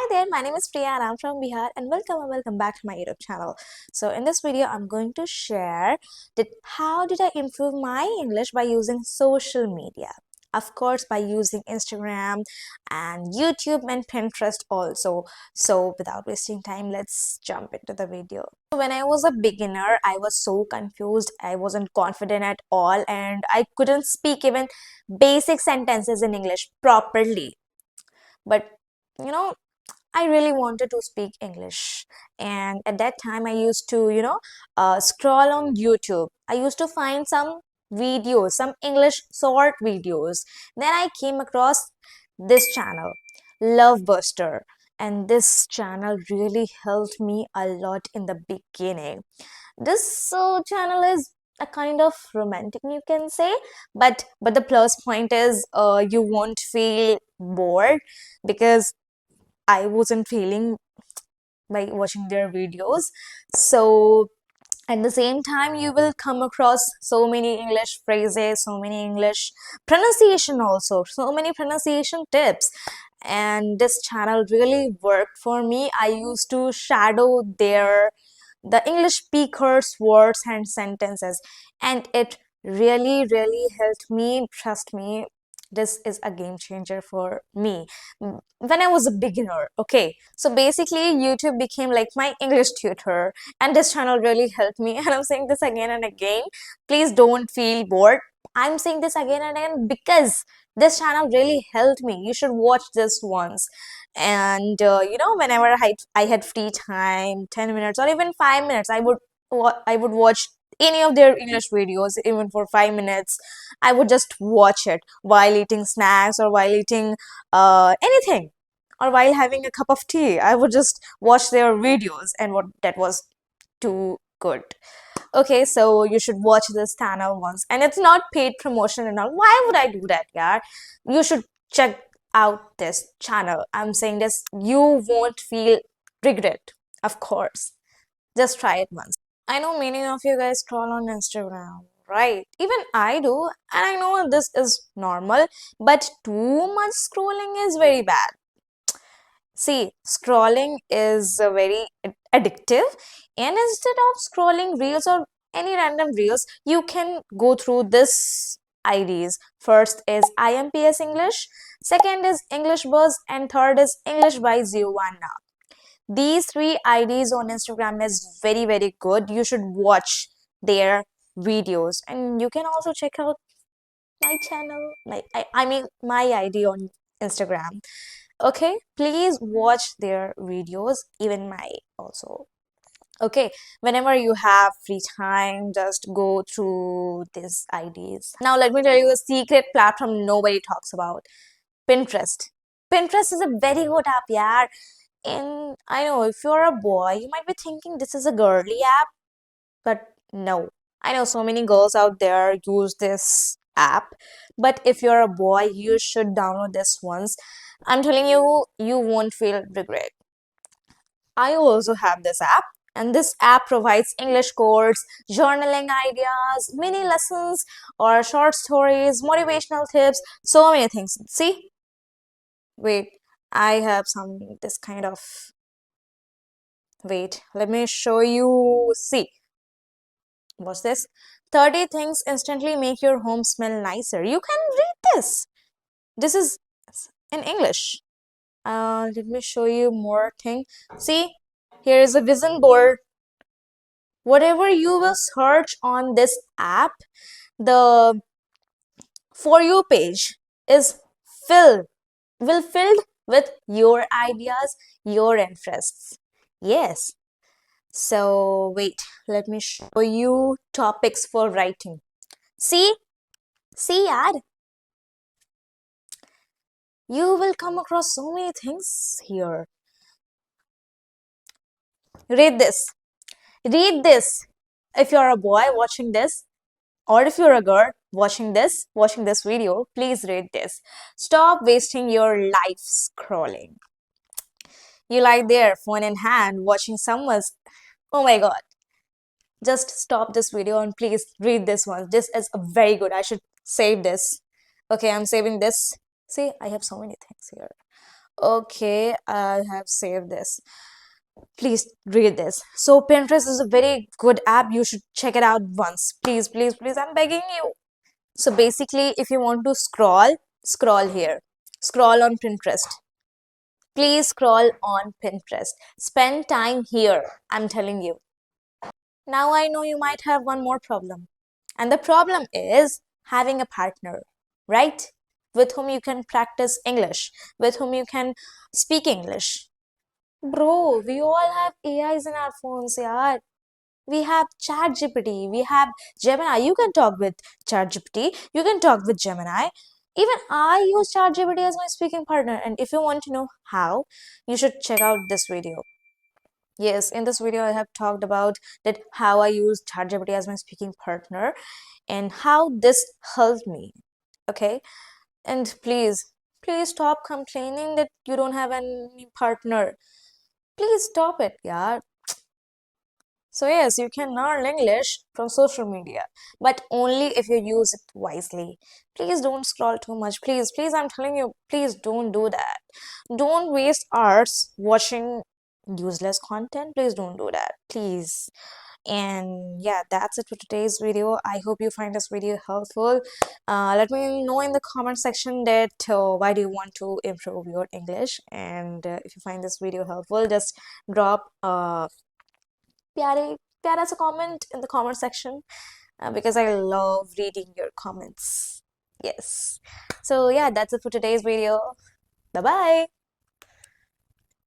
Hi there, my name is Priya and I'm from Bihar and welcome back to my YouTube channel. So in this video, I'm going to share that how did I improve my English by using social media. Of course, by using Instagram and YouTube and Pinterest also. So without wasting time, let's jump into the video. When I was a beginner, I was so confused. I wasn't confident at all and I couldn't speak even basic sentences in English properly. But you know, I really wanted to speak English. And at that time, I used to, scroll on YouTube. I used to find some videos, some English short videos. Then I came across this channel, Love Buster. And this channel really helped me a lot in the beginning. This channel is a kind of romantic, you can say, but the plus point is you won't feel bored because I wasn't feeling by watching their videos. So at the same time, you will come across so many English phrases, so many English pronunciation also, so many pronunciation tips. And this channel really worked for me. I used to shadow the English speakers' words and sentences, and it really helped me. Trust me, this is a game changer for me when I was a beginner. Okay, so basically, YouTube became like my English tutor, and this channel really helped me. And I'm saying this again and again. Please don't feel bored. I'm saying this again and again because this channel really helped me. You should watch this once. And whenever I had free time, 10 minutes or even 5 minutes, I would watch any of their English videos even for 5 minutes. I would just watch it while eating snacks or while eating anything or while having a cup of tea. I would just watch their videos, and what that was too good. Okay, so you should watch this channel once, and it's not paid promotion and all. Why would I do that, yeah? You should check out this channel. I'm saying this, you won't feel regret, of course. Just try it once. I know many of you guys scroll on Instagram, right? Even I do, and I know this is normal, but too much scrolling is very bad. See, scrolling is very addictive, and instead of scrolling reels or any random reels, you can go through this IDs. First is IMPS English, second is English Buzz, and third is English by Ziwana. These three IDs on Instagram is very good. You should watch their videos, and you can also check out my channel, I mean my ID on Instagram. Okay, please watch their videos, even my also. Okay, whenever you have free time, just go through these IDs. Now let me tell you a secret platform nobody talks about. Pinterest. Pinterest is a very good app, yeah. And I know if you're a boy, you might be thinking this is a girly app, but no. I know so many girls out there use this app, but if you're a boy, you should download this once. I'm telling you, you won't feel regret. I also have this app, and this app provides English course, journaling ideas, mini lessons, or short stories, motivational tips, so many things. See, wait, I have this kind of. Wait, let me show you. See, what's this? 30 things instantly make your home smell nicer. You can read this. This is in English. Let me show you more thing. See, here is a vision board. Whatever you will search on this app, the For You page is filled, will filled with your ideas, your interests. Yes. So wait, let me show you topics for writing. See, yaar, you will come across so many things here. Read this. Read this. If you're a boy watching this, or if you're a girl watching this video, please read this. Stop wasting your life scrolling. You lie there, phone in hand, watching someone's. Oh my god. Just stop this video and please read this one. This is a very good. I should save this. Okay, I'm saving this. See, I have so many things here. Okay, I have saved this. Please read this. So Pinterest is a very good app. You should check it out once. Please, please, please. I'm begging you. So basically, if you want to scroll, scroll here. Scroll on Pinterest. Please scroll on Pinterest. Spend time here. I'm telling you. Now I know you might have one more problem. And the problem is having a partner, right? With whom you can practice English, with whom you can speak English. Bro, we all have AIs in our phones, yaar. We have ChatGPT, we have Gemini. You can talk with ChatGPT, you can talk with Gemini. Even I use ChatGPT as my speaking partner. And if you want to know how, you should check out this video. Yes, in this video, I have talked about that how I use ChatGPT as my speaking partner and how this helped me. Okay, and please, please stop complaining that you don't have any partner. Please stop it, yeah. So yes, you can learn English from social media, but only if you use it wisely. Please don't scroll too much. Please, please, I'm telling you, please don't do that. Don't waste hours watching useless content. Please don't do that. Please. And yeah, that's it for today's video. I hope you find this video helpful. Let me know in the comment section that why do you want to improve your English, and if you find this video helpful, just drop प्यारे प्यारा सा comment in the comment section, because I love reading your comments. Yes. So yeah, that's it for today's video. Bye bye.